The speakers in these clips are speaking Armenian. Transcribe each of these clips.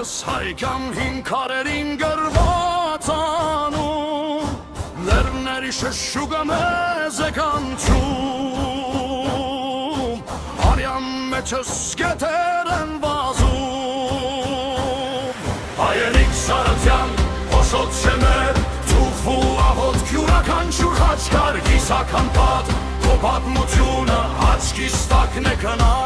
Մեկս հայկան հին քարերին գրված անում Լեռների շշուկը մեզ է կանչում Արյան մեջս գետեր են վազում Հայերիկ Սարդյան, հոսոտ շեմեր Թուխվու աղոտ կյուրական շուր խաչկար Կիսական պատ, քո պատմությունը աչքիս տակն է կնած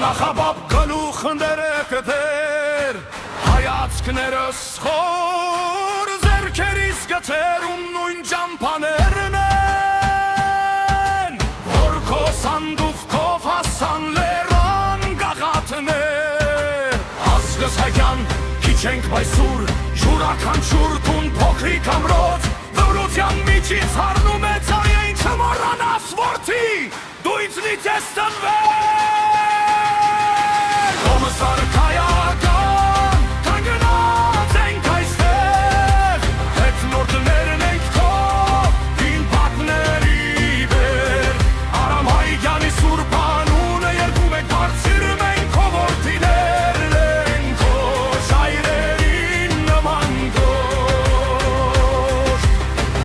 Նախաբապ գլուխները կտեր Հայացքներս խոր Ձերքերիս գտեր ու նույն ճամպաներն են Որ քո սանդուղքով հասան լերան գաղաթներ Ազգս հայկյան քիչ ենք բայսուր Յուրական շուր տուն փոքրիկ ամրոց Դրության միջից հարնում է ծայեն չմոռանաս որդի Դու ինձնից ես տնվել Սարքայա